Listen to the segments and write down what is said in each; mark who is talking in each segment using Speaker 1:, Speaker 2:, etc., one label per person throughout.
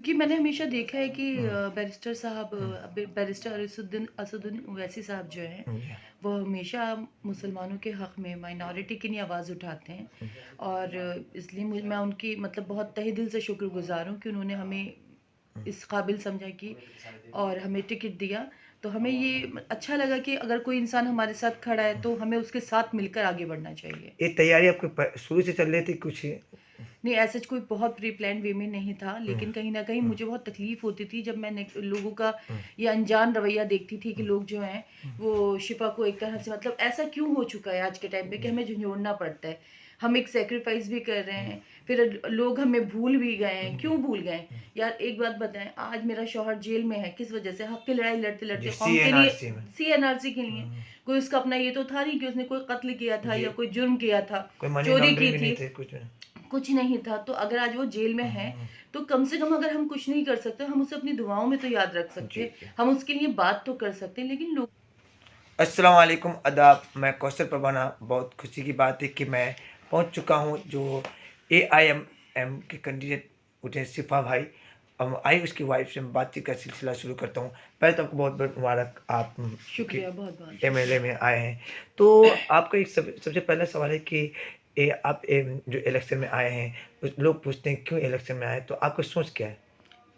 Speaker 1: क्योंकि मैंने हमेशा देखा है कि बैरिस्टर साहब बैरिस्टर असदुद्दीन असदुद्दीन ओवैसी साहब जो हैं
Speaker 2: जी,
Speaker 1: वो हमेशा मुसलमानों के हक़ में माइनॉरिटी की नहीं आवाज़ उठाते हैं। और इसलिए मैं उनकी मतलब बहुत तहे दिल से शुक्रगुज़ार हूँ कि उन्होंने हमें इस काबिल समझा कि और हमें टिकट दिया। तो हमें ये अच्छा लगा कि अगर कोई इंसान हमारे साथ खड़ा है तो हमें उसके साथ मिलकर आगे बढ़ना चाहिए।
Speaker 2: ये तैयारी आपकी शुरू से चल रही थी कुछ?
Speaker 1: नहीं, ऐसा कोई बहुत प्री प्लान्ड वे में नहीं था, लेकिन कहीं न कहीं मुझे बहुत तकलीफ़ होती थी जब मैंने लोगों का ये अनजान रवैया देखती थी कि लोग जो हैं, वो शिफ़ा को एक तरह से मतलब ऐसा क्यों हो चुका है आज के टाइम पे कि हमें झंझोड़ना पड़ता है। हम एक सैक्रिफ़ाइस भी कर रहे हैं, फिर लोग हमें भूल भी गए हैं, क्यों भूल गए हैं? यार एक बात बताएँ, आज मेरा शौहर जेल में है, किस वजह से? हक़ की लड़ाई
Speaker 2: जी,
Speaker 1: लड़ते-लड़ते कौम के लिए
Speaker 2: सीएनआरसी में।
Speaker 1: सीएनआरसी के लिए। कोई उसका अपना ये तो था नहीं कि उसने कोई कत्ल किया था
Speaker 2: जी,
Speaker 1: या कोई जुर्म किया था,
Speaker 2: कोई मनी
Speaker 1: चोरी
Speaker 2: लॉन्ड्रिंग
Speaker 1: की
Speaker 2: भी नहीं
Speaker 1: थी।
Speaker 2: थे कुछ।
Speaker 1: कुछ नहीं था, तो अगर आज वो जेल में है, तो कम से कम अगर हम कुछ नहीं कर सकते, हम उसे अपनी दुआओं में तो याद रख सकते
Speaker 2: जी,
Speaker 1: हैं।
Speaker 2: जी।
Speaker 1: हम उसके लिए बात तो कर सकते हैं, लेकिन लोग
Speaker 2: अस्सलाम वालेकुम, आदाब। मैं कौसर परवाना। बहुत खुशी की बात है कि मैं पहुंच चुका हूं जो एआईएमएम के कैंडिडेट उठे शिफा भाई। अब आई उसकी वाइफ से मैं बातचीत का सिलसिला शुरू करता हूं। पहले तो आपको बहुत बहुत मुबारक, आप कि
Speaker 1: शुक्रिया, बहुत-बहुत
Speaker 2: एमएलए
Speaker 1: शुक्रिया।
Speaker 2: में आए हैं। तो आपका एक सबसे पहला सवाल है कि आप जो इलेक्शन में आए हैं, लोग पूछते हैं क्यों इलेक्शन में आए, तो आपका सोच क्या है?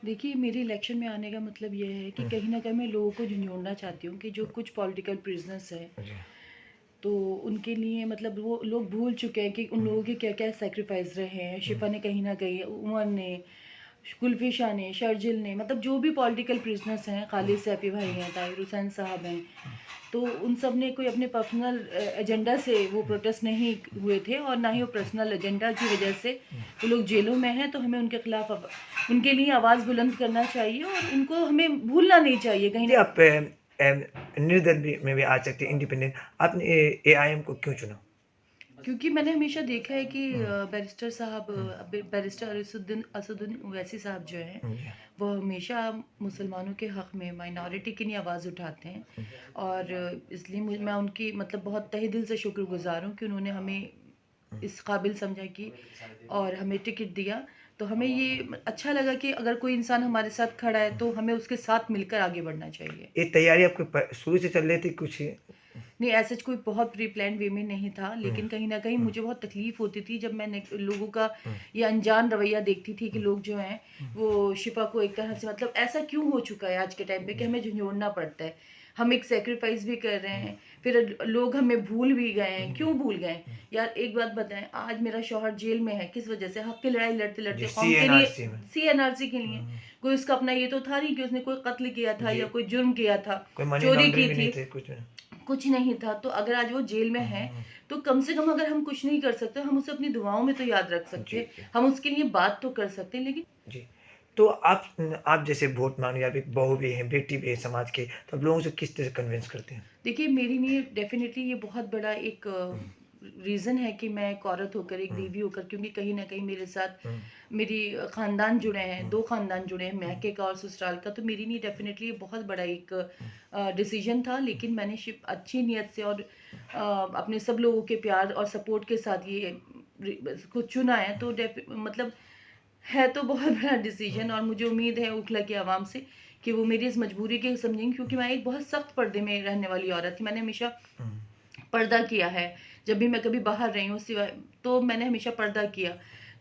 Speaker 1: देखिए, मेरे इलेक्शन में आने का मतलब ये है कि
Speaker 2: हम्म,
Speaker 1: कहीं न कहीं मैं लोगों को झंझोड़ना चाहती हूँ कि जो कुछ पॉलिटिकल प्रिज़नर्स हैं,
Speaker 2: जी,
Speaker 1: तो उनके लिए मतलब वो लोग भूल चुके हैं कि उन लोगों के क्या-क्या सैक्रिफ़ाइस रहे हैं। शिफ़ा ने कहीं न कहीं, उमर ने, कुल्फ़ी शाह ने, शर्जिल ने, मतलब जो भी पॉलिटिकल प्रिज़नर्स हैं, खालिद सैफ़ी भाई हैं, ताहिर हुसैन साहब हैं, तो उन सब ने कोई अपने पर्सनल एजेंडा से वो प्रोटेस्ट नहीं हुए थे और ना ही वो पर्सनल एजेंडा की वजह से वो लोग जेलों में हैं। तो हमें उनके खिलाफ उनके लिए आवाज़ बुलंद करना चाहिए और उनको हमें भूलना नहीं चाहिए कहीं
Speaker 2: जी,
Speaker 1: ना।
Speaker 2: आप निर्दलीय में भी आ सकते हैं, इंडिपेंडेंट। आपने एआईएम को क्यों चुना?
Speaker 1: क्योंकि मैंने हमेशा देखा है कि
Speaker 2: हुँ,
Speaker 1: बैरिस्टर साहब
Speaker 2: हुँ,
Speaker 1: बैरिस्टर असदुद्दीन ओवैसी साहब जो हैं
Speaker 2: जी,
Speaker 1: वो हमेशा मुसलमानों के हक़ में माइनॉरिटी की नहीं आवाज़ उठाते हैं। और इसलिए मैं उनकी मतलब बहुत तहे दिल से शुक्रगुज़ार हूँ कि उन्होंने हमें इस काबिल समझा कि और हमें टिकट दिया। तो हमें ये अच्छा लगा कि अगर कोई इंसान हमारे साथ खड़ा है तो हमें उसके साथ मिलकर आगे बढ़ना चाहिए।
Speaker 2: ये तैयारी आपकी शुरू से चल रही थी कुछ?
Speaker 1: नहीं, ऐसा कोई बहुत प्री प्लान्ड वे में नहीं था,
Speaker 2: हुँ,
Speaker 1: लेकिन कहीं न कहीं
Speaker 2: हुँ,
Speaker 1: मुझे बहुत तकलीफ़ होती थी जब मैंने लोगों का
Speaker 2: हुँ,
Speaker 1: ये अनजान रवैया देखती थी कि
Speaker 2: हुँ,
Speaker 1: लोग जो हैं, वो शिफ़ा को एक तरह से मतलब ऐसा क्यों हो चुका है आज के टाइम पे कि
Speaker 2: जी,
Speaker 1: हमें झंझोड़ना पड़ता है। हम एक सैक्रिफ़ाइस भी कर रहे
Speaker 2: हुँ,
Speaker 1: हैं, फिर लोग हमें भूल भी गए हैं,
Speaker 2: जी,
Speaker 1: क्यों भूल गए हैं? यार एक बात बताएँ, आज मेरा शौहर जेल में है, किस वजह से? हक़ की लड़ाई
Speaker 2: जी,
Speaker 1: लड़ते-लड़ते कौम के लिए
Speaker 2: सीएनआरसी में।
Speaker 1: सीएनआरसी के लिए।
Speaker 2: हुँ,
Speaker 1: कोई उसका अपना ये तो था नहीं कि उसने कोई कत्ल किया था
Speaker 2: जी,
Speaker 1: या कोई जुर्म किया था,
Speaker 2: कोई मनी
Speaker 1: चोरी
Speaker 2: लॉन्ड्रिंग
Speaker 1: की
Speaker 2: भी नहीं
Speaker 1: थी।
Speaker 2: थे कुछ?
Speaker 1: कुछ नहीं था, तो अगर आज वो जेल में है,
Speaker 2: हुँ,
Speaker 1: तो कम से कम अगर हम कुछ नहीं कर सकते, हम उसे अपनी दुआओं में तो याद रख सकते
Speaker 2: जी,
Speaker 1: हैं।
Speaker 2: जी,
Speaker 1: हम उसके लिए बात तो कर सकते हैं, लेकिन
Speaker 2: जी। तो आप जैसे वोट माँगने या फिर बहू भी हैं, बेटी भी है समाज की, तो आप लोगों से किस तरह से कन्विंस करते हैं?
Speaker 1: देखिए मेरे लिए डेफ़िनेटली ये बहुत बड़ा एक
Speaker 2: हुँ,
Speaker 1: रीज़न है कि मैं एक औरत होकर, एक
Speaker 2: हुँ,
Speaker 1: बीवी होकर, क्योंकि कहीं न कहीं मेरे साथ
Speaker 2: हुँ,
Speaker 1: मेरी ख़ानदान जुड़े हैं,
Speaker 2: हुँ,
Speaker 1: 2 ख़ानदान जुड़े हैं,
Speaker 2: हुँ,
Speaker 1: मैके का और ससुराल का, तो मेरे लिए डेफ़िनेटली ये बहुत बड़ा एक
Speaker 2: हुँ,
Speaker 1: डिसीज़न था।
Speaker 2: हुँ,
Speaker 1: लेकिन मैंने शिप अच्छी नीयत से और अपने सब लोगों के प्यार और सपोर्ट के साथ ये को चुना है, तो मतलब है तो बहुत बड़ा
Speaker 2: हुँ,
Speaker 1: डिसीजन। और मुझे उम्मीद है ओखला की आवाम से कि वो मेरी इस मजबूरी के समझेंगे, क्योंकि मैं एक बहुत सख्त पर्दे में रहने वाली औरत थी। मैंने हमेशा
Speaker 2: हुँ,
Speaker 1: पर्दा किया है। जब भी मैं कभी बाहर रही हूँ सिवाय, तो मैंने हमेशा पर्दा किया।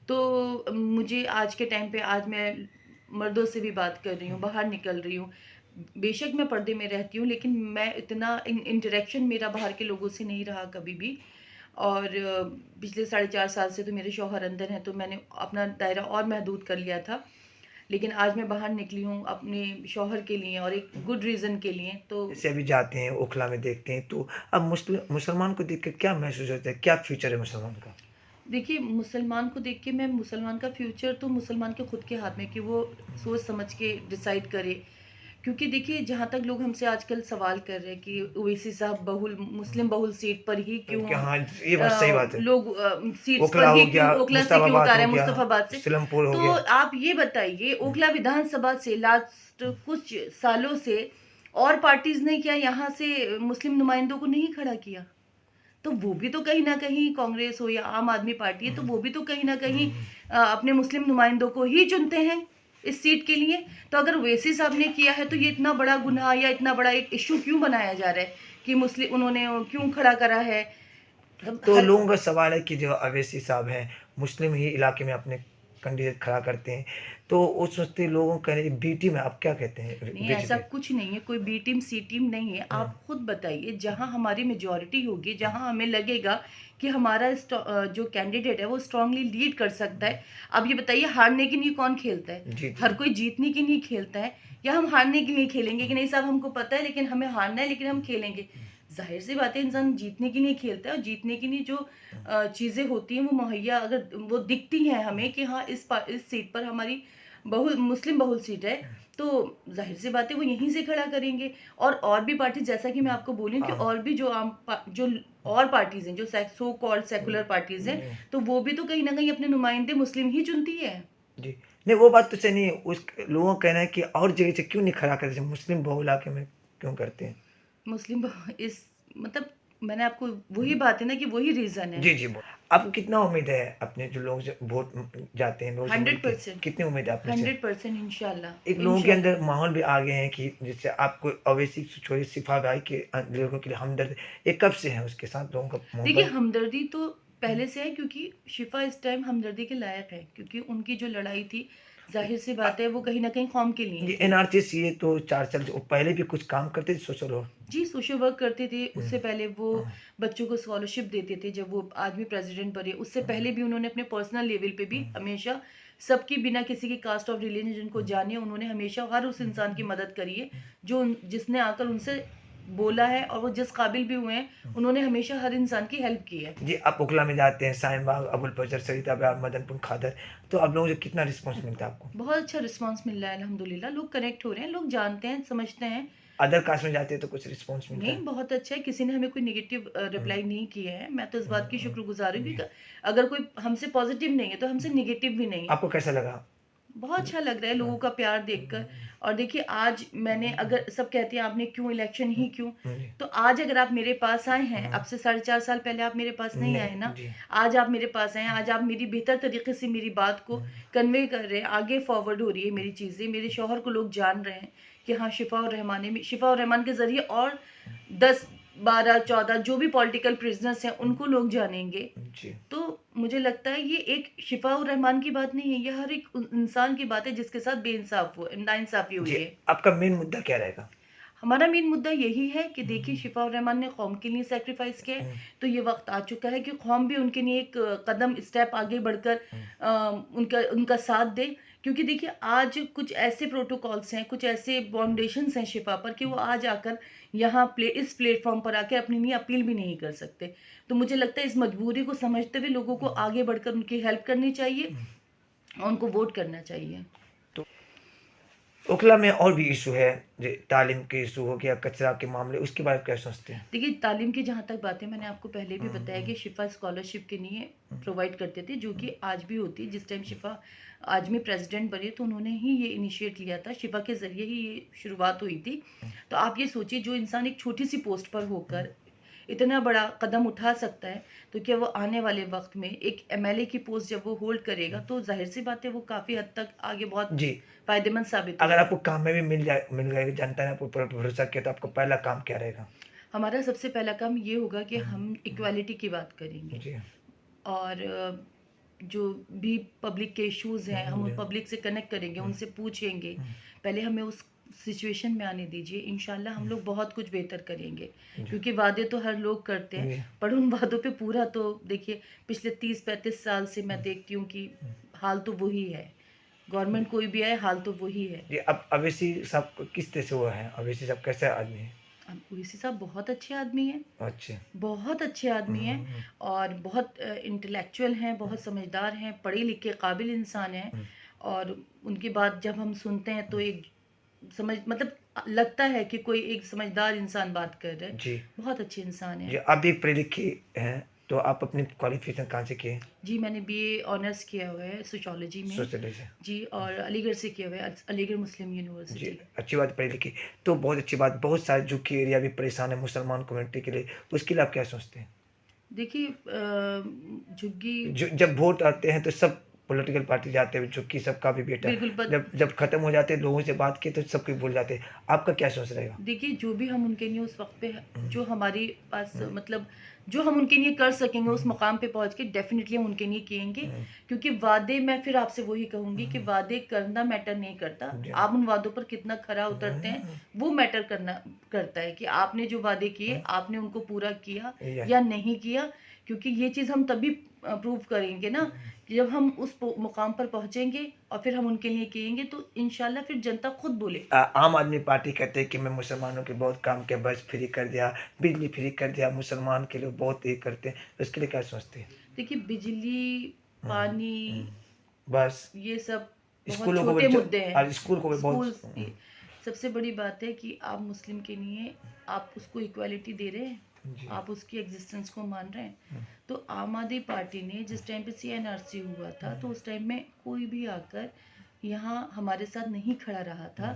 Speaker 1: तो मुझे आज के टाइम पे आज मैं मर्दों से भी बात कर रही हूँ, बाहर निकल रही हूँ। बेशक मैं पर्दे में रहती हूँ, लेकिन मैं इतना इंटरेक्शन मेरा बाहर के लोगों से नहीं रहा कभी भी। और पिछले साढ़े 4 साल से तो मेरे शौहर अंदर हैं, तो मैंने अपना दायरा और महदूद कर लिया था। लेकिन आज मैं बाहर निकली हूँ अपने शौहर के लिए और एक गुड रीज़न के लिए, तो
Speaker 2: जैसे अभी जाते हैं, ओखला में देखते हैं, तो अब मुसलमान को देख के क्या महसूस होता है? क्या फ्यूचर है मुसलमान का?
Speaker 1: देखिए, मुसलमान को देख के मैं मुसलमान का फ्यूचर तो मुसलमान के खुद के हाथ में कि वो सोच समझ के डिसाइड करे। क्योंकि देखिए, जहाँ तक लोग हमसे आजकल सवाल कर रहे हैं कि ओवैसी साहब मुस्लिम बहुल सीट पर ही क्यों
Speaker 2: क्या हाँ, ये बात सही बात है।
Speaker 1: लोग सीट्स पर
Speaker 2: ओखला
Speaker 1: ही
Speaker 2: हो
Speaker 1: क्यों
Speaker 2: गया,
Speaker 1: ओखला से क्यों
Speaker 2: मुस्ताबाद
Speaker 1: उतारे
Speaker 2: हो
Speaker 1: हैं,
Speaker 2: गया,
Speaker 1: मुस्तफ़ाबाद से।
Speaker 2: सिलमपुर हो
Speaker 1: तो
Speaker 2: गया।
Speaker 1: आप ये बताइए,
Speaker 2: हुँ,
Speaker 1: ओखला विधानसभा से लास्ट
Speaker 2: हुँ,
Speaker 1: कुछ सालों से और पार्टीज़ ने क्या यहाँ से मुस्लिम नुमाइंदों को नहीं खड़ा किया? तो वो भी तो कहीं न कहीं, कांग्रेस हो या आम आदमी पार्टी है, तो
Speaker 2: हुँ,
Speaker 1: वो भी तो कहीं न कहीं
Speaker 2: हुँ,
Speaker 1: अपने मुस्लिम नुमाइंदों को ही चुनते हैं। इस सीट के लिए। तो अगर ओवैसी साहब ने किया है तो ये इतना बड़ा गुनाह या इतना बड़ा एक इशू क्यों बनाया जा रहा है कि मुस्लिम उन्होंने क्यों खड़ा करा है?
Speaker 2: तो
Speaker 1: हर
Speaker 2: लोगों का सवाल है कि जो अवैसी साहब हैं मुस्लिम ही इलाके में अपने कैंडिडेट खड़ा करते हैं, तो वो सोचते हैं लोगों का बी टीम है। आप क्या कहते हैं
Speaker 1: नहीं, ऐसा
Speaker 2: बीजेपी?
Speaker 1: कुछ नहीं है, कोई बी टीम सी टीम नहीं है। आप खुद बताइए, जहां हमारी मेजोरिटी होगी, जहां हमें लगेगा कि हमारा जो कैंडिडेट है वो स्ट्रांगली लीड कर सकता है। अब ये बताइए, हारने के लिए कौन खेलता है?
Speaker 2: जी जी
Speaker 1: हर कोई जीतने के लिए खेलता है, या हम हारने के लिए खेलेंगे कि नहीं साहब हमको पता है लेकिन हमें हारना है लेकिन हम खेलेंगे? जाहिर सी बात है, इंसान जीतने के लिए खेलता है, और जीतने के लिए जो चीज़ें होती हैं वो मुहैया अगर वो दिखती हैं हमें कि हाँ इस सीट पर हमारी मुस्लिम बहुल सीट है, तो जाहिर सी बात है वो यहीं से खड़ा करेंगे। और भी पार्टी, जैसा कि मैं आपको बोली कि
Speaker 2: हाँ।
Speaker 1: और भी जो जो और पार्टीज हैं, जो सो कॉल्ड सेकुलर पार्टीज हैं, तो वो भी तो कहीं ना कहीं अपने नुमाइंदे मुस्लिम ही चुनती है।
Speaker 2: जी नहीं, वो बात तो सही नहीं है। उस लोगों का कहना है कि और जगह से क्यों नहीं खड़ा करते, मुस्लिम बहुल इलाके में क्यों करते हैं?
Speaker 1: मुस्लिम इस मतलब मैंने आपको वही बात है ना कि वही रीजन है।
Speaker 2: जी जी, आपको कितना उम्मीद है अपने जो लोग वोट जाते हैं रोज मिलके,
Speaker 1: 100%,
Speaker 2: कितनी उम्मीद है अपने से?
Speaker 1: 100% इंशाल्लाह
Speaker 2: एक लोगों के अंदर माहौल भी आ गए हैं कि जैसे आपको अवैसी छोड़े सिफा भाई के लोगों के लिए हमदर्द, ये कब से है उसके साथ लोगों का
Speaker 1: देखिए,
Speaker 2: मोहब्बत?
Speaker 1: हमदर्दी तो पहले से है, क्योंकि शिफा इस टाइम हमदर्दी के लायक है, क्योंकि उनकी जो लड़ाई थी, जाहिर सी बात है वो कहीं ना कहीं कौम के लिए
Speaker 2: ये
Speaker 1: थी।
Speaker 2: एनआरसी सीए तो 4 साल से पहले भी कुछ काम करते थे सोशल वर्क।
Speaker 1: जी, सोशल वर्क करते थे। उससे पहले वो
Speaker 2: हाँ।
Speaker 1: बच्चों को स्कॉलरशिप देते थे जब वो आज भी प्रेसिडेंट बने। उससे पहले भी उन्होंने अपने पर्सनल लेवल पे भी हमेशा सबकी, बिना किसी की कास्ट ऑफ रिलीजन को जाने, उन्होंने हमेशा हर उस इंसान की मदद करी है जो जिसने आकर उनसे बोला है, और वो जिस काबिल भी हुए हैं उन्होंने हमेशा हर इंसान की हेल्प की है।
Speaker 2: जी, आप ओखला में जाते हैं, शाहीन बाग, अबुल फजर, सरिता बाग, मदनपुर, खादर, तो आप लोगों से कितना रिस्पॉन्स मिलता है आपको?
Speaker 1: बहुत अच्छा रिस्पांस मिल रहा है अल्हम्दुलिल्लाह। लोग कनेक्ट हो रहे हैं, लोग जानते हैं, समझते हैं।
Speaker 2: अदर कास्ट में जाते हैं तो कुछ रिस्पॉन्स मिलता
Speaker 1: नहीं,
Speaker 2: है?
Speaker 1: बहुत अच्छा है, किसी ने हमें कोई नेगेटिव रिप्लाई नहीं किया है। मैं तो इस बात की शुक्रगुज़ार हूँ
Speaker 2: जी।
Speaker 1: कि अगर कोई हमसे पॉजिटिव नहीं है तो हमसे नेगेटिव भी नहीं है।
Speaker 2: आपको कैसा लगा?
Speaker 1: बहुत अच्छा लग रहा है लोगों का प्यार देखकर। और देखिए, आज मैंने, अगर सब कहते हैं आपने क्यों इलेक्शन ही क्यों,
Speaker 2: जी।
Speaker 1: तो आज अगर आप मेरे पास आए हैं, अब से 4.5 साल पहले आप मेरे पास नहीं आए ना,
Speaker 2: जी।
Speaker 1: आज आप मेरे पास आए हैं, आज आप मेरी बेहतर तरीके से मेरी बात को कन्वे कर रहे हैं, आगे फॉरवर्ड हो रही है मेरी चीज़ें, मेरे शौहर को लोग जान रहे हैं कि हाँ, शिफा और रहमान के ज़रिए और 10, 12, 14 जो भी पॉलिटिकल प्रिजनर्स हैं उनको लोग जानेंगे।
Speaker 2: जी।
Speaker 1: तो मुझे लगता है ये एक शिफा उर रहमान की बात नहीं है, ये हर एक इंसान की बात है जिसके साथ नाइंसाफी हुई
Speaker 2: जी,
Speaker 1: है।
Speaker 2: आपका मेन मुद्दा क्या रहेगा?
Speaker 1: हमारा मेन मुद्दा यही है कि देखिए, शिफा उर रहमान ने कौम के लिए सेक्रीफाइस किया है, तो ये वक्त आ चुका है कि कौम भी उनके लिए एक कदम स्टेप आगे बढ़कर उनका उनका साथ दे। क्योंकि देखिए, आज कुछ ऐसे प्रोटोकॉल्स हैं, कुछ ऐसे बाउंडेशंस हैं शिफा पर कि वो आज आकर यहाँ इस प्लेटफॉर्म पर आके अपनी लिए अपील भी नहीं कर सकते। तो मुझे लगता है इस मजबूरी को समझते हुए लोगों को आगे बढ़कर उनकी हेल्प करनी चाहिए और उनको वोट करना चाहिए।
Speaker 2: तो ओखला में और भी इशू है, जो तालीम के इशू हो गया, कचरा के मामले, उसके बारे में क्या सोचते हैं?
Speaker 1: देखिए, तालीम की जहाँ तक बात है, मैंने आपको पहले भी बताया कि शिफा स्कॉलरशिप के लिए प्रोवाइड करते थे, जो कि आज भी होती है। जिस टाइम शिफा आजमी प्रेसिडेंट बने तो उन्होंने ही ये इनिशिएट लिया था, शिफा के ज़रिए ही ये शुरुआत हुई थी। तो आप ये सोचिए, जो इंसान एक छोटी सी पोस्ट पर होकर इतना बड़ा कदम उठा सकता है, तो क्या वो आने वाले वक्त में एक एमएलए की पोस्ट जब वो होल्ड करेगा, तो जाहिर सी बात है वो काफ़ी हद तक आगे बहुत
Speaker 2: जी,
Speaker 1: फायदेमंद साबित
Speaker 2: अगर
Speaker 1: होगा।
Speaker 2: आपको काम में भी मिल गए, जनता ने आपको भरोसा किया, तो आपका पहला काम क्या रहेगा?
Speaker 1: हमारा सबसे पहला काम ये होगा कि हम इक्वालिटी की बात करेंगे,
Speaker 2: जी।
Speaker 1: और जो भी पब्लिक के इश्यूज़ हैं हम पब्लिक से कनेक्ट करेंगे, उनसे पूछेंगे। पहले हमें उस सिचुएशन में आने दीजिए, इंशाल्लाह हम लोग बहुत कुछ बेहतर करेंगे। क्योंकि वादे तो हर लोग करते
Speaker 2: जी।
Speaker 1: हैं, पर उन वादों पे पूरा तो देखिए, पिछले 30-35 साल से मैं देखती हूँ कि हाल तो वही है। गवर्नमेंट कोई भी आए, हाल तो वही है।
Speaker 2: जी, अब अवैसी साहब किस तरह से हुआ है? अवैसी साहब कैसे आदमी है?
Speaker 1: अब ओवैसी साहब बहुत अच्छे आदमी हैं,
Speaker 2: अच्छा।
Speaker 1: बहुत अच्छे आदमी हैं, और बहुत इंटेलेक्चुअल हैं, बहुत समझदार हैं, पढ़े लिखे काबिल इंसान हैं। और उनकी बात जब हम सुनते हैं तो एक समझ मतलब लगता है कि कोई एक समझदार इंसान बात कर रहा है।
Speaker 2: जी।
Speaker 1: बहुत अच्छे इंसान
Speaker 2: जी,
Speaker 1: हैं।
Speaker 2: आप भी पढ़े लिखे हैं, तो आप अपनी क्वालिफिकेशन कहाँ से किए?
Speaker 1: जी, मैंने बीए ऑनर्स किया हुआ है सोशियोलॉजी में।
Speaker 2: सोशल से।
Speaker 1: जी, और अलीगढ़ से किया हुआ है, अलीगढ़ मुस्लिम
Speaker 2: जी,
Speaker 1: यूनिवर्सिटी।
Speaker 2: अच्छी बात पढ़ी लिखी, तो बहुत अच्छी बात। बहुत सारे झुग्गी एरिया भी परेशान है मुसलमान कम्युनिटी के लिए, उसके लिए आप क्या सोचते हैं?
Speaker 1: देखिए, झुग्गी
Speaker 2: जब वोट आते हैं तो सब पॉलिटिकल पार्टी जाते हैं जो कि सबका भी बेटा
Speaker 1: बिल्कुल
Speaker 2: जब जब खत्म हो जाते हैं लोगों से बात की तो सबको भूल जाते हैं। आपका क्या सोच रहेगा?
Speaker 1: देखिए, जो भी हम उनके लिए उस वक्त पे
Speaker 2: हम्म,
Speaker 1: जो हमारे पास
Speaker 2: हम्म,
Speaker 1: मतलब जो हम उनके लिए कर सकेंगे उस
Speaker 2: हम्म,
Speaker 1: मुकाम पे पहुंच के डेफिनेटली हम उनके लिए किएंगे।
Speaker 2: हम्म,
Speaker 1: क्योंकि वादे, मैं फिर आपसे वही कहूंगी कि
Speaker 2: हम्म,
Speaker 1: वादे करना मैटर नहीं करता,
Speaker 2: जी,
Speaker 1: आप उन वादों पर कितना खरा उतरते हैं
Speaker 2: हम्म,
Speaker 1: वो मैटर करना करता है कि आपने जो वादे किए
Speaker 2: हम्म,
Speaker 1: आपने उनको पूरा किया
Speaker 2: यस,
Speaker 1: या नहीं किया। क्योंकि ये चीज़ हम तभी प्रूव करेंगे ना कि जब हम उस मुकाम पर पहुंचेंगे और फिर हम उनके लिए किएंगे तो इंशाल्लाह फिर जनता खुद बोलेगी।
Speaker 2: आम आदमी पार्टी कहते हैं कि मैं मुसलमानों के बहुत काम किया, बस फ्री कर दिया, बिजली फ्री कर दिया, मुसलमान के लोग बहुत ये करते हैं, तो इसके लिए क्या सोचते हैं?
Speaker 1: देखिए, बिजली,
Speaker 2: हम्म,
Speaker 1: पानी,
Speaker 2: बस
Speaker 1: ये सब बहुत
Speaker 2: स्कूलों को भी
Speaker 1: छोटे मुद्दे हैं।
Speaker 2: और स्कूल को भी बहुत
Speaker 1: स्कूल्स, ये सबसे बड़ी बात है कि आप मुस्लिम के लिए आप उसको इक्वालिटी दे रहे हैं,
Speaker 2: जी,
Speaker 1: आप उसकी एग्जिस्टेंस को मान रहे हैं। तो आम आदमी पार्टी ने जिस टाइम पे सीएनआरसी हुआ था तो उस टाइम में कोई भी आकर यहाँ हमारे साथ नहीं खड़ा रहा था,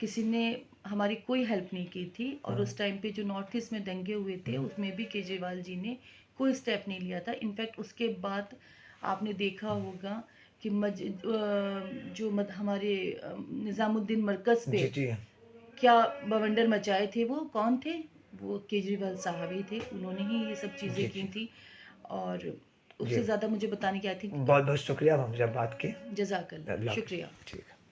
Speaker 1: किसी ने हमारी कोई हेल्प नहीं की थी। और उस टाइम पे जो नॉर्थ ईस्ट में दंगे हुए थे उसमें भी केजरीवाल जी ने कोई स्टेप नहीं लिया था। इनफैक्ट उसके बाद आपने देखा होगा कि हमारे निज़ामुद्दीन मरकज़ पे
Speaker 2: जी, जी,
Speaker 1: क्या बवंडर मचाए थे, वो कौन थे? वो केजरीवाल साहब ही थे, उन्होंने ही ये सब चीज़ें
Speaker 2: जी,
Speaker 1: की
Speaker 2: जी,
Speaker 1: थी। और
Speaker 2: जी,
Speaker 1: उससे ज़्यादा मुझे बताने की आई थिंक
Speaker 2: बहुत बहुत शुक्रिया हमसे बात की।
Speaker 1: जज़ाकल्लाह,
Speaker 2: अल्लाह हाफ़िज़।
Speaker 1: शुक्रिया।
Speaker 2: ठीक है।